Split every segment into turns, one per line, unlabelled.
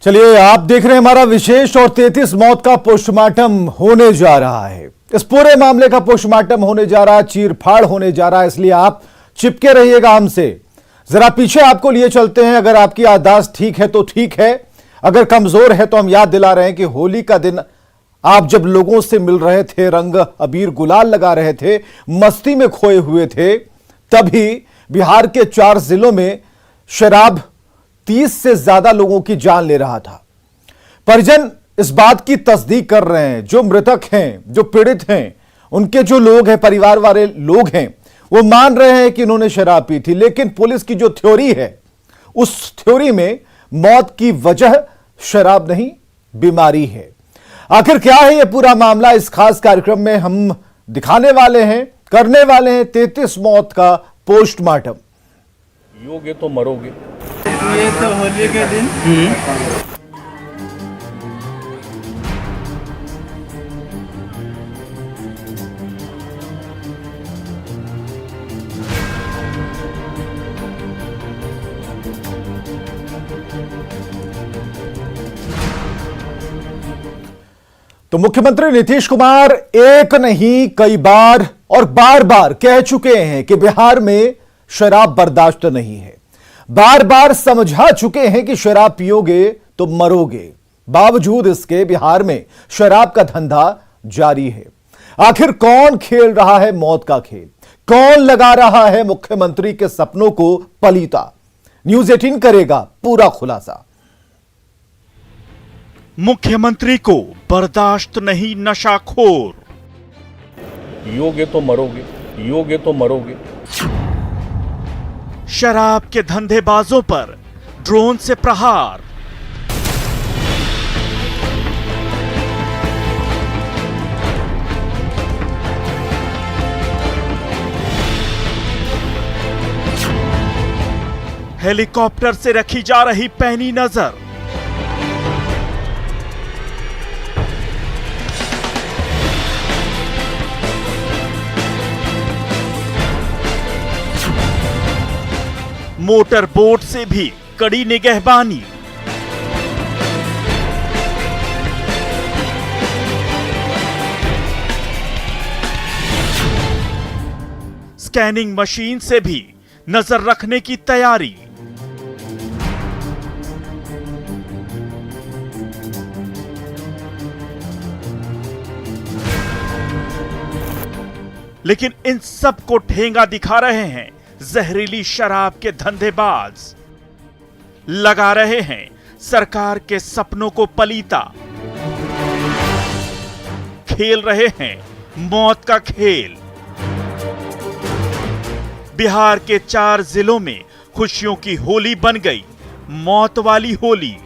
चलिए, आप देख रहे हैं हमारा विशेष और 33 मौत का पोस्टमार्टम होने जा रहा है। इस पूरे मामले का पोस्टमार्टम होने जा रहा है, चीरफाड़ होने जा रहा है, इसलिए आप चिपके रहिएगा हमसे। जरा पीछे आपको लिए चलते हैं। अगर आपकी याददाश्त ठीक है तो ठीक है, अगर कमजोर है तो हम याद दिला रहे हैं कि होली का दिन आप जब लोगों से मिल रहे थे, रंग अबीर गुलाल लगा रहे थे, मस्ती में खोए हुए थे, तभी बिहार के 4 जिलों में शराब 30 से ज्यादा लोगों की जान ले रहा था। परिजन इस बात की तस्दीक कर रहे हैं, जो मृतक हैं, जो पीड़ित हैं, उनके जो लोग हैं, परिवार वाले लोग हैं, वो मान रहे हैं कि इन्होंने शराब पी थी। लेकिन पुलिस की जो थ्योरी है, उस थ्योरी में मौत की वजह शराब नहीं, बीमारी है। आखिर क्या है यह पूरा मामला, इस खास कार्यक्रम में हम दिखाने वाले हैं, करने वाले हैं 33 मौत का पोस्टमार्टम।
पियोगे तो मरोगे।
ये तो होली के दिन
तो मुख्यमंत्री नीतीश कुमार एक नहीं कई बार और बार बार कह चुके हैं कि बिहार में शराब बर्दाश्त नहीं है। बार बार समझा चुके हैं कि शराब पियोगे तो मरोगे। बावजूद इसके बिहार में शराब का धंधा जारी है। आखिर कौन खेल रहा है मौत का खेल? कौन लगा रहा है मुख्यमंत्री के सपनों को पलीता? न्यूज़ 18 करेगा पूरा खुलासा।
मुख्यमंत्री को बर्दाश्त नहीं नशाखोर।
पियोगे तो मरोगे, पियोगे तो मरोगे।
शराब के धंधेबाजों पर ड्रोन से प्रहार। हेलीकॉप्टर से रखी जा रही पैनी नजर। मोटर बोट से भी कड़ी निगहबानी। स्कैनिंग मशीन से भी नजर रखने की तैयारी। लेकिन इन सब को ठेंगा दिखा रहे हैं जहरीली शराब के धंधेबाज। लगा रहे हैं सरकार के सपनों को पलीता। खेल रहे हैं मौत का खेल। बिहार के 4 जिलों में खुशियों की होली बन गई मौत वाली होली।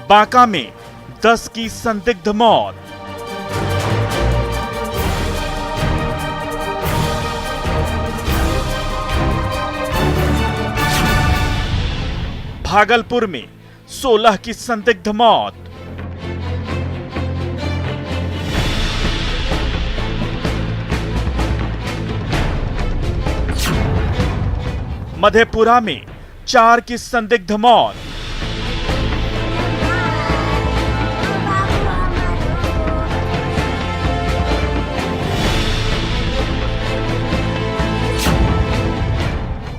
बांका में 10 की संदिग्ध मौत। भागलपुर में 16 की संदिग्ध मौत। मधेपुरा में 4 की संदिग्ध मौत।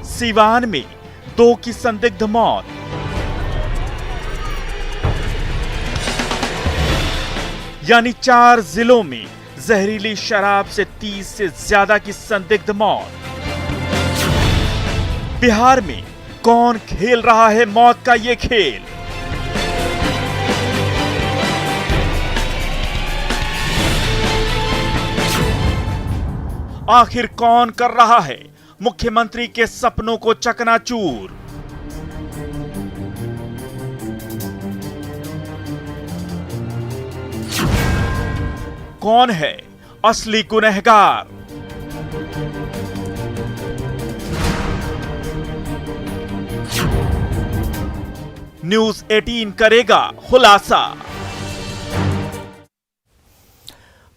सीवान में 2 की संदिग्ध मौत। यानी 4 जिलों में जहरीली शराब से 30 से ज्यादा की संदिग्ध मौत। बिहार में कौन खेल रहा है मौत का ये खेल? आखिर कौन कर रहा है मुख्यमंत्री के सपनों को चकनाचूर? कौन है असली गुनहगार? न्यूज़ 18 करेगा खुलासा।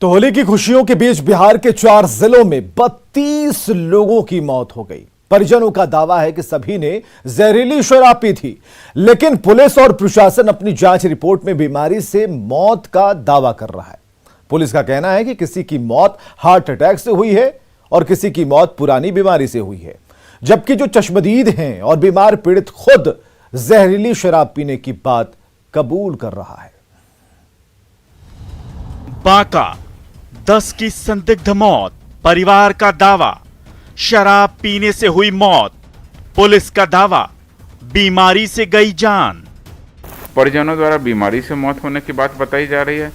तो होली की खुशियों के बीच बिहार के 4 जिलों में 32 लोगों की मौत हो गई। परिजनों का दावा है कि सभी ने जहरीली शराब पी थी, लेकिन पुलिस और प्रशासन अपनी जांच रिपोर्ट में बीमारी से मौत का दावा कर रहा है। पुलिस का कहना है कि किसी की मौत हार्ट अटैक से हुई है और किसी की मौत पुरानी बीमारी से हुई है, जबकि जो चश्मदीद हैं और बीमार पीड़ित खुद जहरीली शराब पीने की बात कबूल कर रहा है।
बांका 10 की संदिग्ध मौत, परिवार का दावा शराब पीने से हुई मौत, पुलिस का दावा बीमारी से गई जान।
परिजनों द्वारा बीमारी से मौत होने की बात बताई जा रही है।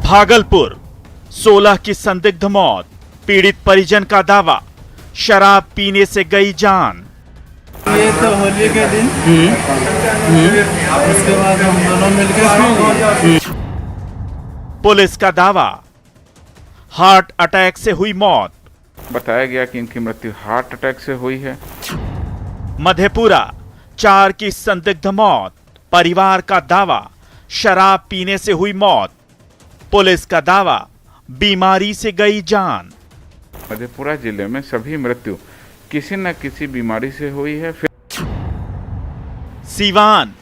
भागलपुर 16 की संदिग्ध मौत, पीड़ित परिजन का दावा शराब पीने से गई जान।
ये तो होली के दिन उसके बाद हम दोनों मिलकर
पुलिस का दावा हार्ट अटैक से हुई मौत।
बताया गया कि इनकी मृत्यु हार्ट अटैक से हुई है।
मधेपुरा 4 की संदिग्ध मौत, परिवार का दावा शराब पीने से हुई मौत, पुलिस का दावा बीमारी से गई जान।
मधेपुरा जिले में सभी मृत्यु किसी न किसी बीमारी से हुई है।
सीवान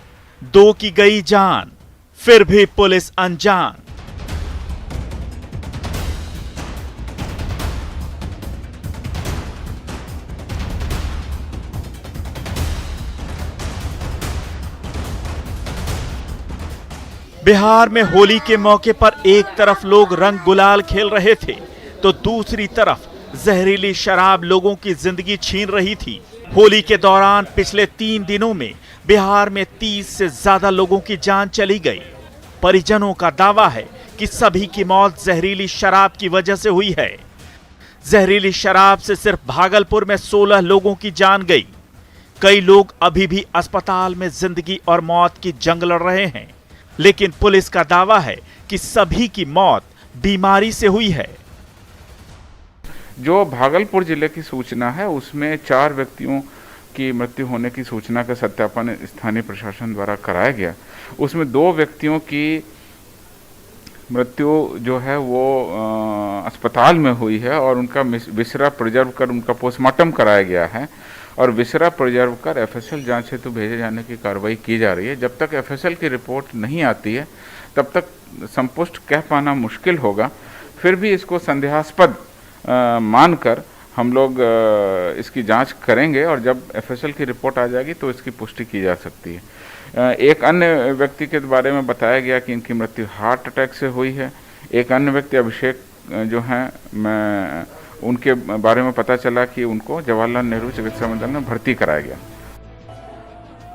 2 की गई जान, फिर भी पुलिस अनजान। बिहार में होली के मौके पर एक तरफ लोग रंग गुलाल खेल रहे थे तो दूसरी तरफ जहरीली शराब लोगों की जिंदगी छीन रही थी। होली के दौरान पिछले 3 दिनों में बिहार में 30 से ज्यादा लोगों की जान चली गई। परिजनों का दावा है कि सभी की मौत जहरीली शराब की वजह से हुई है। जहरीली शराब से सिर्फ भागलपुर में 16 लोगों की जान गई। कई लोग अभी भी अस्पताल में जिंदगी और मौत की जंग लड़ रहे हैं, लेकिन पुलिस का दावा है कि सभी की मौत बीमारी से हुई है।
जो भागलपुर जिले की सूचना है उसमें 4 व्यक्तियों की मृत्यु होने की सूचना का सत्यापन स्थानीय प्रशासन द्वारा कराया गया। उसमें 2 व्यक्तियों की मृत्यु जो है वो अस्पताल में हुई है और उनका विसरा प्रिजर्व कर उनका पोस्टमार्टम कराया गया है और विसरा प्रिजर्व कर एफएसएल जांच हेतु भेजे जाने की कार्रवाई की जा रही है। जब तक एफएसएल की रिपोर्ट नहीं आती है तब तक संपुष्ट कह पाना मुश्किल होगा। फिर भी इसको संदेहास्पद मानकर हम लोग इसकी जांच करेंगे और जब एफएसएल की रिपोर्ट आ जाएगी तो इसकी पुष्टि की जा सकती है। एक अन्य व्यक्ति के बारे में बताया गया कि इनकी मृत्यु हार्ट अटैक से हुई है। एक अन्य व्यक्ति अभिषेक जो हैं, मैं उनके बारे में पता चला कि उनको जवाहरलाल नेहरू चिकित्सा मंदिर में भर्ती कराया गया।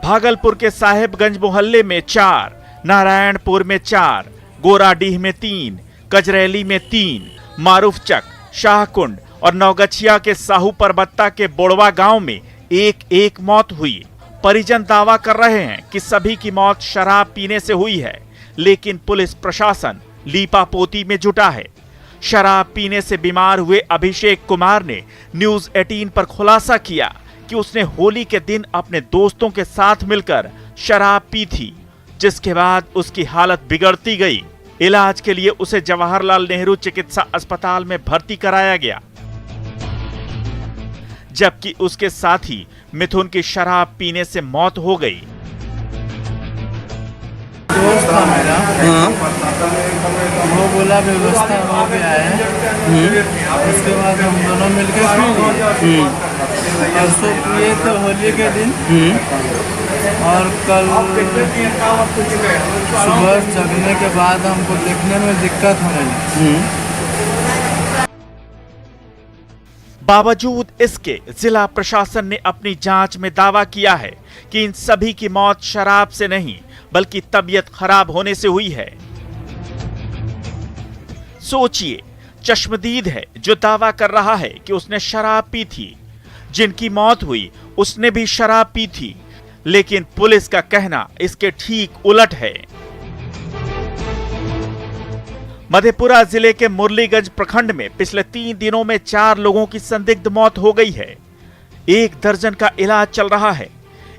भागलपुर के साहेबगंज मोहल्ले में 4, नारायणपुर में 4, गोराडीह में 3, कजरैली में 3, मारूफचक, शाहकुंड और नौगछिया के साहू परबत्ता के बोड़वा गांव में एक मौत हुई। परिजन दावा कर रहे हैं कि सभी की मौत शराब पीने से हुई है, लेकिन पुलिस प्रशासन लीपापोती में जुटा है। शराब पीने से बीमार हुए अभिषेक कुमार ने न्यूज 18 पर खुलासा किया कि उसने होली के दिन अपने दोस्तों के साथ मिलकर शराब पी थी, जिसके बाद उसकी हालत बिगड़ती गई। इलाज के लिए उसे जवाहरलाल नेहरू चिकित्सा अस्पताल में भर्ती कराया गया, जबकि उसके साथी मिथुन की शराब पीने से मौत हो गई।
दोस्त था मेरा, वो बोला व्यवस्था हो गया है। उसके बाद हम दोनों मिलकर परसों पिए तो होली के दिन और कल सुबह जगने के बाद हमको देखने में दिक्कत होने लगी।
बावजूद इसके जिला प्रशासन ने अपनी जांच में दावा किया है कि इन सभी की मौत शराब से नहीं बल्कि तबीयत खराब होने से हुई है। सोचिए, चश्मदीद है जो दावा कर रहा है कि उसने शराब पी थी, जिनकी मौत हुई उसने भी शराब पी थी, लेकिन पुलिस का कहना इसके ठीक उलट है। मधेपुरा जिले के मुरलीगंज प्रखंड में पिछले 3 दिनों में 4 लोगों की संदिग्ध मौत हो गई है। 1 दर्जन का इलाज चल रहा है।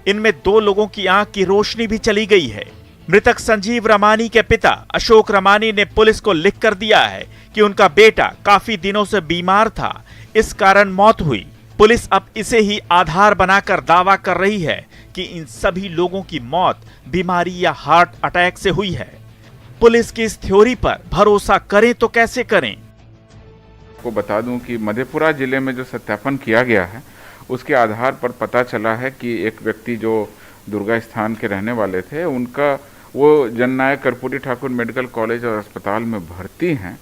इनमें 2 लोगों की आंख की रोशनी भी चली गई है। मृतक संजीव रमानी के पिता अशोक रमानी ने पुलिस को लिख कर दिया है कि उनका बेटा काफी दिनों से बीमार था, इस कारण मौत हुई। पुलिस अब इसे ही आधार बनाकर दावा कर रही है कि इन सभी लोगों की मौत बीमारी या हार्ट अटैक से हुई है। पुलिस की इस थ्योरी पर भरोसा करें तो कैसे करें?
को बता दूं कि मधेपुरा जिले में जो सत्यापन किया गया है उसके आधार पर पता चला है कि एक व्यक्ति जो दुर्गा स्थान के रहने वाले थे, उनका वो जननायक कर्पूरी ठाकुर मेडिकल कॉलेज और अस्पताल में भर्ती हैं।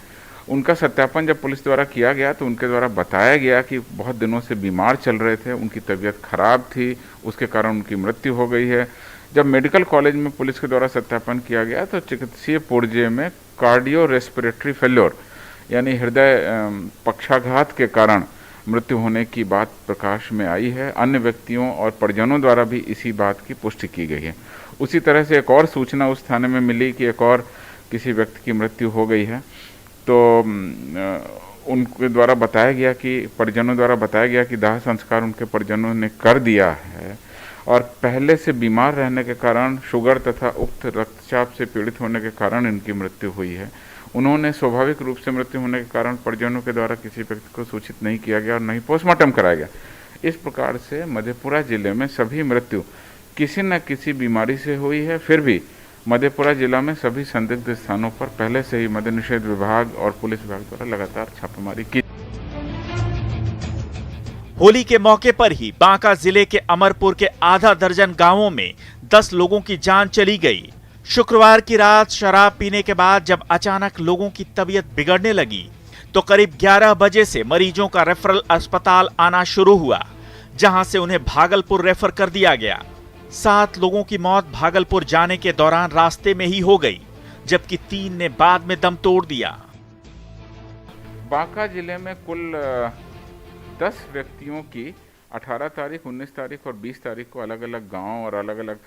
उनका सत्यापन जब पुलिस द्वारा किया गया तो उनके द्वारा बताया गया कि बहुत दिनों से बीमार चल रहे थे, उनकी तबीयत खराब थी, उसके कारण उनकी मृत्यु हो गई है। जब मेडिकल कॉलेज में पुलिस के द्वारा सत्यापन किया गया तो चिकित्सीय पुर्जे में कार्डियो रेस्पिरेटरी फेल्योर यानी हृदय पक्षाघात के कारण मृत्यु होने की बात प्रकाश में आई है। अन्य व्यक्तियों और परिजनों द्वारा भी इसी बात की पुष्टि की गई है। उसी तरह से एक और सूचना उस थाने में मिली कि एक और किसी व्यक्ति की मृत्यु हो गई है, तो उनके द्वारा बताया गया कि परिजनों द्वारा बताया गया कि दाह संस्कार उनके परिजनों ने कर दिया है और पहले से बीमार रहने के कारण, शुगर तथा उक्त रक्तचाप से पीड़ित होने के कारण इनकी मृत्यु हुई है। उन्होंने स्वाभाविक रूप से मृत्यु होने के कारण परिजनों के द्वारा किसी व्यक्ति को सूचित नहीं किया गया और नहीं पोस्टमार्टम कराया गया। इस प्रकार से मधेपुरा जिले में सभी मृत्यु किसी न किसी बीमारी से हुई है। फिर भी मधेपुरा जिला में सभी संदिग्ध स्थानों पर पहले से ही मद्य निषेध विभाग और पुलिस विभाग द्वारा लगातार छापेमारी की।
होली के मौके पर ही बांका जिले के अमरपुर के आधा दर्जन गांवों में 10 लोगों की जान चली गई। शुक्रवार की रात शराब पीने के बाद जब अचानक लोगों की तबीयत बिगड़ने लगी तो करीब 11 बजे से मरीजों का रेफरल अस्पताल आना शुरू हुआ, जहां से उन्हें भागलपुर रेफर कर दिया गया। 7 लोगों की मौत भागलपुर जाने के दौरान रास्ते में ही हो गई, जबकि 3 ने बाद में दम तोड़ दिया।
बांका जिले में कुल 10 व्यक्तियों की 18 तारीख, 19 तारीख और 20 तारीख को अलग अलग गांव और अलग अलग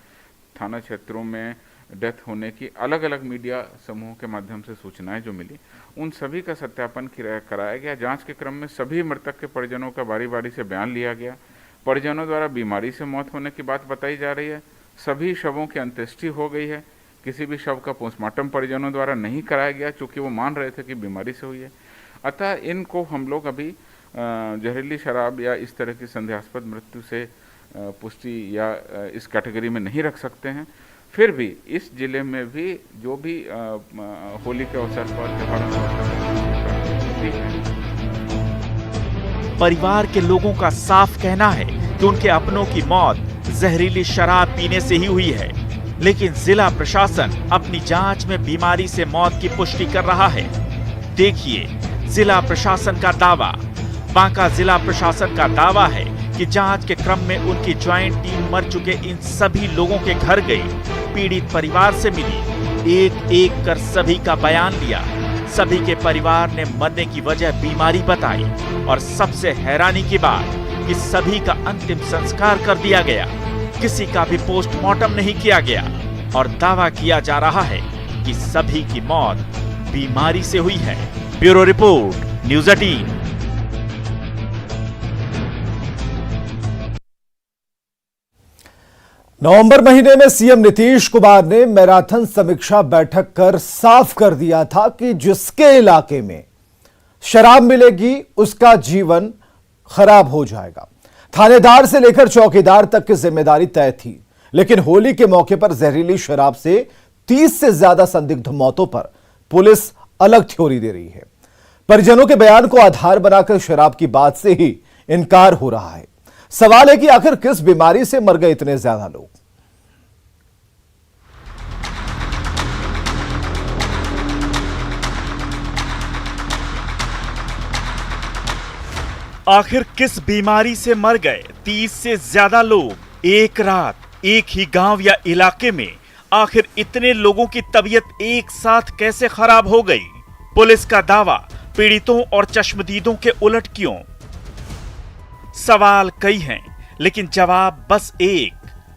थाना क्षेत्रों में डेथ होने की अलग अलग मीडिया समूहों के माध्यम से सूचनाएं जो मिली, उन सभी का सत्यापन कराया गया। जांच के क्रम में सभी मृतक के परिजनों का बारी बारी से बयान लिया गया। परिजनों द्वारा बीमारी से मौत होने की बात बताई जा रही है। सभी शवों की अंत्येष्टि हो गई है। किसी भी शव का पोस्टमार्टम परिजनों द्वारा नहीं कराया गया, चूँकि वो मान रहे थे कि बीमारी से हुई है। अतः इनको हम लोग अभी जहरीली शराब या इस तरह की संदेहास्पद मृत्यु से पुष्टि या इस कैटेगरी में नहीं रख सकते हैं। फिर भी इस जिले में भी जो भी होली के अवसर पर त्योहारों
परिवार के लोगों का साफ कहना है कि उनके अपनों की मौत जहरीली शराब पीने से ही हुई है, लेकिन जिला प्रशासन अपनी जांच में बीमारी से मौत की पुष्टि कर रहा है। देखिए जिला प्रशासन का दावा। बांका जिला प्रशासन का दावा है कि जांच के क्रम में उनकी ज्वाइंट टीम मर चुके इन सभी लोगों के घर गई, पीड़ित परिवार से मिली, एक एक कर सभी का बयान लिया। सभी के परिवार ने मरने की वजह बीमारी बताई और सबसे हैरानी की बात कि सभी का अंतिम संस्कार कर दिया गया, किसी का भी पोस्टमार्टम नहीं किया गया और दावा किया जा रहा है कि सभी की मौत बीमारी से हुई है। Bureau report, news 18।
नवंबर महीने में सीएम नीतीश कुमार ने मैराथन समीक्षा बैठक कर साफ कर दिया था कि जिसके इलाके में शराब मिलेगी उसका जीवन खराब हो जाएगा। थानेदार से लेकर चौकीदार तक की जिम्मेदारी तय थी, लेकिन होली के मौके पर जहरीली शराब से 30 से ज्यादा संदिग्ध मौतों पर पुलिस अलग थ्योरी दे रही है। परिजनों के बयान को आधार बनाकर शराब की बात से ही इनकार हो रहा है। सवाल है कि आखिर किस बीमारी से मर गए इतने ज्यादा लोग।
आखिर किस बीमारी से मर गए 30 से ज्यादा लोग एक रात एक ही गांव या इलाके में? आखिर इतने लोगों की तबीयत एक साथ कैसे खराब हो गई? पुलिस का दावा पीड़ितों और चश्मदीदों के उलट क्यों? सवाल कई हैं, लेकिन जवाब बस एक,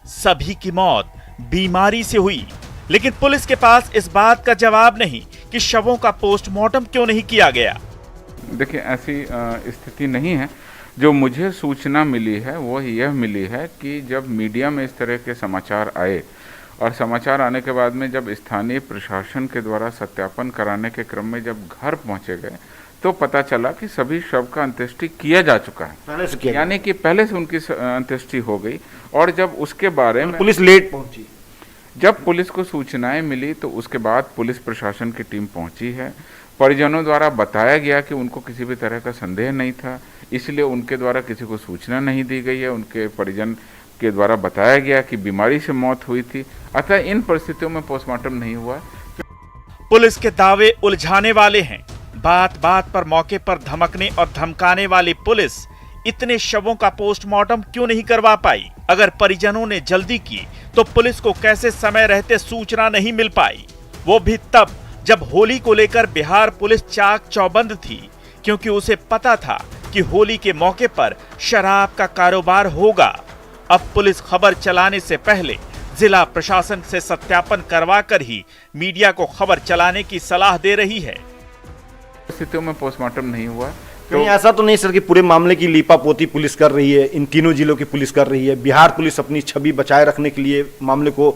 सभी की मौत बीमारी से हुई। लेकिन पुलिस के पास इस बात का जवाब नहीं कि शवों का पोस्टमार्टम क्यों नहीं किया गया।
देखिए, ऐसी स्थिति नहीं है। जो मुझे सूचना मिली है वो यह मिली है कि जब मीडिया में इस तरह के समाचार आए और समाचार आने के बाद में जब स्थानीय प्रशासन के द्वारा सत्यापन कराने के क्रम में जब घर पहुंचे गए तो पता चला कि सभी शव का अंत्येष्टि किया जा चुका है,
पहले से किया गया।
यानी कि पहले से उनकी अंत्येष्टि हो गई। और जब उसके बारे में
पुलिस लेट पहुंची,
जब पुलिस को सूचनाएं मिली तो उसके बाद पुलिस प्रशासन की टीम पहुंची है। परिजनों द्वारा बताया गया कि उनको किसी भी तरह का संदेह नहीं था, इसलिए उनके द्वारा किसी को सूचना नहीं दी गई है। उनके परिजन के द्वारा बताया गया कि बीमारी से मौत हुई थी, अतः इन परिस्थितियों में पोस्टमार्टम नहीं हुआ।
पुलिस के दावे उलझाने वाले हैं। बात बात पर मौके पर धमकने और धमकाने वाली पुलिस इतने शवों का पोस्टमार्टम क्यों नहीं करवा पाई? अगर परिजनों ने जल्दी की तो पुलिस को कैसे समय रहते सूचना नहीं मिल पाई? वो भी तब जब होली को लेकर बिहार पुलिस चाक चौबंद थी, क्योंकि उसे पता था कि होली के मौके पर शराब का कारोबार होगा। अब पुलिस खबर चलाने से पहले जिला प्रशासन से सत्यापन करवाकर ही मीडिया को खबर चलाने की सलाह दे रही है।
परिस्थितियों में पोस्टमार्टम नहीं हुआ
तो ऐसा तो नहीं सर कि पूरे मामले की लीपापोती पुलिस कर रही है, इन तीनों जिलों की पुलिस कर रही है, बिहार पुलिस अपनी छवि बचाए रखने के लिए मामले को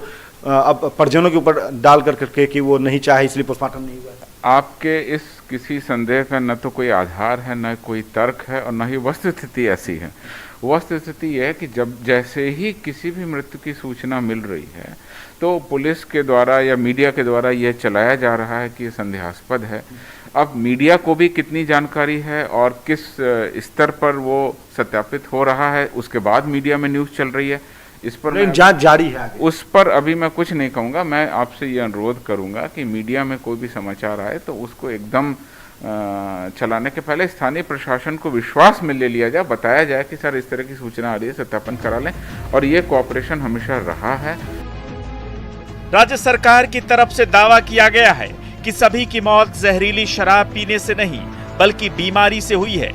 अब परिजनों के ऊपर डाल करके कि वो नहीं चाहे इसलिए पोस्टमार्टम नहीं हुआ।
आपके इस किसी संदेह का न तो कोई आधार है, न कोई तर्क है, और न ही वस्तुस्थिति ऐसी है। वस्तुस्थिति यह है कि जब जैसे ही किसी भी मृत्यु की सूचना मिल रही है तो पुलिस के द्वारा या मीडिया के द्वारा यह चलाया जा रहा है कि ये संदेहास्पद है। अब मीडिया को भी कितनी जानकारी है और किस स्तर पर वो सत्यापित हो रहा है, उसके बाद मीडिया में न्यूज़ चल रही है, इस पर
जांच जारी है आगे।
उस पर अभी मैं कुछ नहीं कहूँगा। मैं आपसे ये अनुरोध करूँगा कि मीडिया में कोई भी समाचार आए तो उसको एकदम चलाने के पहले स्थानीय प्रशासन को विश्वास में ले लिया जाए, बताया जाए कि सर इस तरह की सूचना आ रही है, सत्यापन करा लें, और ये कोऑपरेशन हमेशा रहा है।
राज्य सरकार की तरफ से दावा किया गया है कि सभी की मौत जहरीली शराब पीने से नहीं बल्कि बीमारी से हुई है।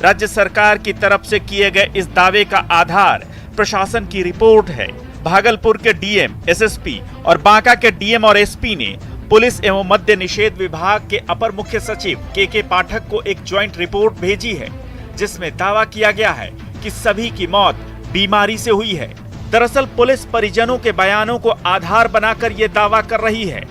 राज्य सरकार की तरफ से किए गए इस दावे का आधार प्रशासन की रिपोर्ट है। भागलपुर के डीएम, एसएसपी और बांका के डीएम और एसपी ने पुलिस एवं मद्य निषेध विभाग के अपर मुख्य सचिव के पाठक को एक ज्वाइंट रिपोर्ट भेजी है, जिसमें दावा किया गया है कि सभी की मौत बीमारी से हुई है। दरअसल पुलिस परिजनों के बयानों को आधार बनाकर ये दावा कर रही है।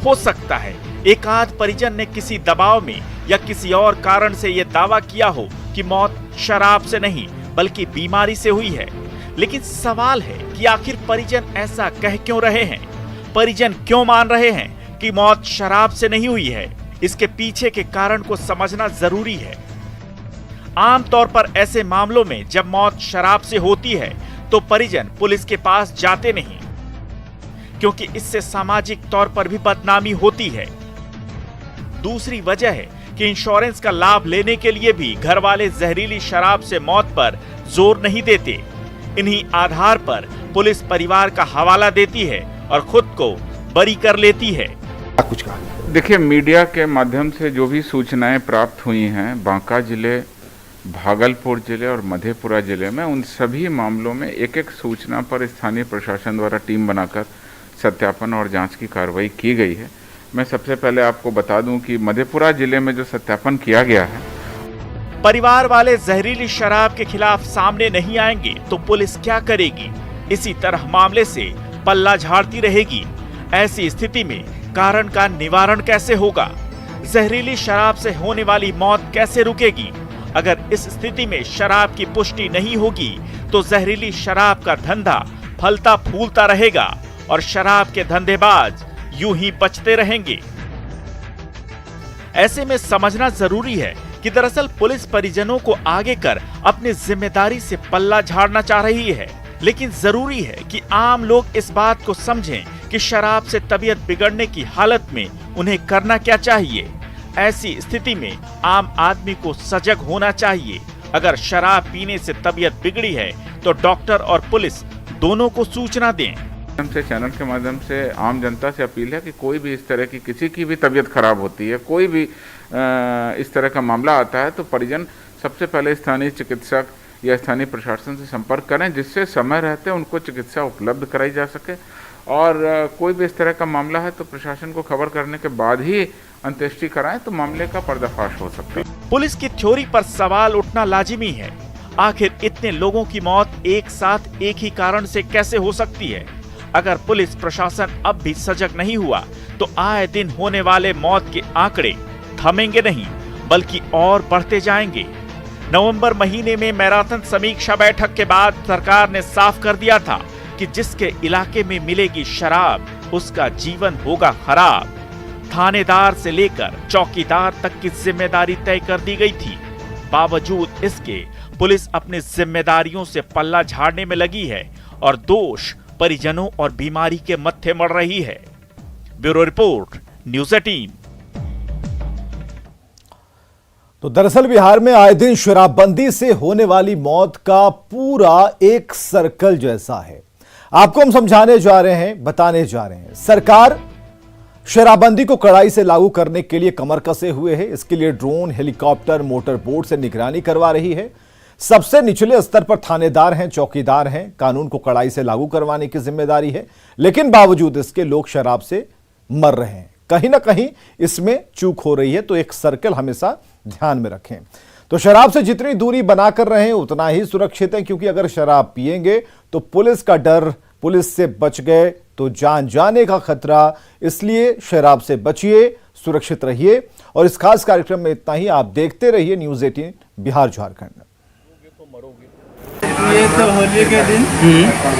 हो सकता है एकाध परिजन ने किसी दबाव में या किसी और कारण से ये दावा किया हो कि मौत शराब से नहीं बल्कि बीमारी से हुई है, लेकिन सवाल है कि आखिर परिजन ऐसा कह क्यों रहे हैं? परिजन क्यों मान रहे हैं कि मौत शराब से नहीं हुई है? इसके पीछे के कारण को समझना जरूरी है। आमतौर पर ऐसे मामलों में जब मौत शराब से होती है तो परिजन पुलिस के पास जाते नहीं, क्योंकि इससे सामाजिक तौर पर भी बदनामी होती है। दूसरी वजह है कि इंश्योरेंस का लाभ लेने के लिए भी घर वाले जहरीली शराब से मौत पर जोर नहीं देते। इन्हीं आधार पर पुलिस परिवार का हवाला देती है और खुद को बरी कर लेती है।
कुछ कहा
देखिए, मीडिया के माध्यम से जो भी सूचनाएं प्राप्त हुई हैं बांका जिले, भागलपुर जिले और मधेपुरा जिले में, उन सभी मामलों में एक एक सूचना पर स्थानीय प्रशासन द्वारा टीम बनाकर सत्यापन और जांच की कार्रवाई की गई है। मैं सबसे पहले आपको बता दूं कि मधेपुरा जिले में जो सत्यापन किया गया है,
परिवार वाले जहरीली शराब के खिलाफ सामने नहीं आएंगे तो पुलिस क्या करेगी? इसी तरह मामले से पल्ला झाड़ती रहेगी। ऐसी स्थिति में कारण का निवारण कैसे होगा? जहरीली शराब से होने वाली मौत कैसे रुकेगी? अगर इस स्थिति में शराब की पुष्टि नहीं होगी तो जहरीली शराब का धंधा फलता फूलता रहेगा और शराब के धंधेबाज यूं ही बचते रहेंगे। ऐसे में समझना जरूरी है कि दरअसल पुलिस परिजनों को आगे कर अपनी जिम्मेदारी से पल्ला झाड़ना चाह रही है, लेकिन जरूरी है कि आम लोग इस बात को समझें कि शराब से तबीयत बिगड़ने की हालत में उन्हें करना क्या चाहिए। ऐसी स्थिति में आम आदमी को सजग होना चाहिए। अगर शराब पीने से तबीयत बिगड़ी है तो डॉक्टर और पुलिस दोनों को सूचना दें।
से चैनल के माध्यम से आम जनता से अपील है कि कोई भी इस तरह की किसी की भी तबीयत खराब होती है, कोई भी इस तरह का मामला आता है तो परिजन सबसे पहले स्थानीय चिकित्सक या स्थानीय प्रशासन से संपर्क करें, जिससे समय रहते उनको चिकित्सा उपलब्ध कराई जा सके। और कोई भी इस तरह का मामला है तो प्रशासन को खबर करने के बाद ही अंत्येष्टि कराएं तो मामले का पर्दाफाश हो सकता है।
पुलिस की थ्योरी पर सवाल उठना लाजिमी है। आखिर इतने लोगों की मौत एक साथ एक ही कारण से कैसे हो सकती है? अगर पुलिस प्रशासन अब भी सजग नहीं हुआ तो आए दिन होने वाले मौत के आंकड़े थमेंगे नहीं बल्कि और बढ़ते जाएंगे। नवंबर महीने में मैराथन समीक्षा बैठक के बाद सरकार ने साफ कर दिया था कि जिसके इलाके में मिलेगी शराब उसका जीवन होगा खराब। थानेदार से लेकर चौकीदार तक की जिम्मेदारी तय कर दी गई थी। बावजूद इसके पुलिस अपनी जिम्मेदारियों से पल्ला झाड़ने में लगी है और दोष परिजनों और बीमारी के मत्थे मड़ रही है। Bureau report, news 18।
तो दरअसल बिहार में आए दिन शराबबंदी से होने वाली मौत का पूरा एक सर्कल जैसा है। आपको हम समझाने जा रहे हैं, बताने जा रहे हैं। सरकार शराबबंदी को कड़ाई से लागू करने के लिए कमर कसे हुए है। इसके लिए ड्रोन, हेलीकॉप्टर, मोटर बोट से निगरानी करवा रही है। सबसे निचले स्तर पर थानेदार हैं, चौकीदार हैं। कानून को कड़ाई से लागू करवाने की जिम्मेदारी है, लेकिन बावजूद इसके लोग शराब से मर रहे हैं। कहीं ना कहीं इसमें चूक हो रही है, तो एक सर्कल हमेशा ध्यान में रखें। तो शराब से जितनी दूरी बनाकर रहें उतना ही सुरक्षित है, क्योंकि अगर शराब पिएंगे तो पुलिस का डर, पुलिस से बच गए तो जान जाने का खतरा। इसलिए शराब से बचिए, सुरक्षित रहिए। और इस खास कार्यक्रम में इतना ही। आप देखते रहिए न्यूज़ 18 बिहार झारखंड।
ये तो होली के दिन